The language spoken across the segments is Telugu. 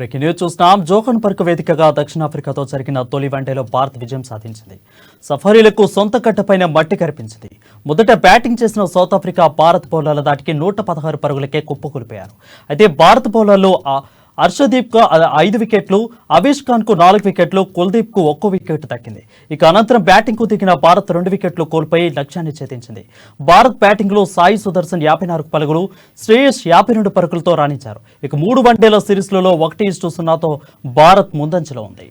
బ్రేకింగ్ న్యూస్ చూస్తున్నాం. జోహన్స్బర్గ్ వేదికగా దక్షిణాఫ్రికాతో జరిగిన తొలి వన్డేలో భారత్ విజయం సాధించింది. సఫారీలకు సొంత కట్టపైన మట్టి కరిపించింది. మొదట బ్యాటింగ్ చేసిన సౌత్ ఆఫ్రికా భారత్ బౌలర్ల దాటికి 116 పరుగులకే కుప్పకూలిపోయారు. అయితే భారత్ బౌలర్లు హర్షదీప్ కు 5 వికెట్లు, అవేష్ ఖాన్ కు 4 వికెట్లు, కుల్దీప్ కు 1 వికెట్ దక్కింది. ఇక అనంతరం బ్యాటింగ్ కు దిగిన భారత్ 2 వికెట్లు కోల్పోయి లక్ష్యాన్ని ఛేదించింది. భారత్ బ్యాటింగ్ లో సాయి సుదర్శన్ 54 పరుగులు, శ్రేయస్ 52 పరుగులతో రాణించారు. ఇక 3 వన్డేల సిరీస్లలో 1-0తో భారత్ ముందంజలో ఉంది.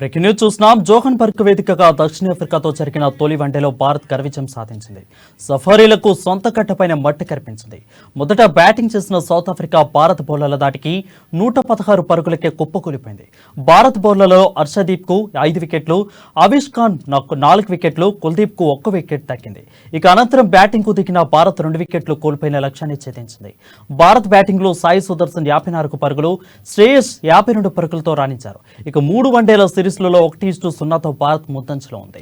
బ్రేకింగ్ న్యూస్ చూస్తున్నాం. జోహన్స్బర్గ్ వేదికగా దక్షిణాఫ్రికాతో జరిగిన తొలి వన్డేలో భారత్ విజయం సాధించింది. సఫారీలకు సొంత కట్టపైన మట్టి కరిపించింది. మొదట బ్యాటింగ్ చేసిన సౌత్ ఆఫ్రికా భారత్ బౌలర్ల దాటికి 116 పరుగులకే కుప్పకూలిపోయింది. భారత్ బౌలర్లలో హర్షదీప్ కు 5 వికెట్లు, అవేష్ ఖాన్ 4 వికెట్లు, కుల్దీప్ కు 1 వికెట్ దక్కింది. ఇక అనంతరం బ్యాటింగ్ కు దిగిన భారత్ 2 వికెట్లు కోల్పోయిన లక్ష్యాన్ని ఛేదించింది. భారత్ బ్యాటింగ్ లో సాయి సుదర్శన్ 54 పరుగులు, శ్రేయస్ 52 పరుగులతో రాణించారు. ఇక 3 వన్డేల సిరీస్లలో 1-0తో భారత్ ముందంజలో ఉంది.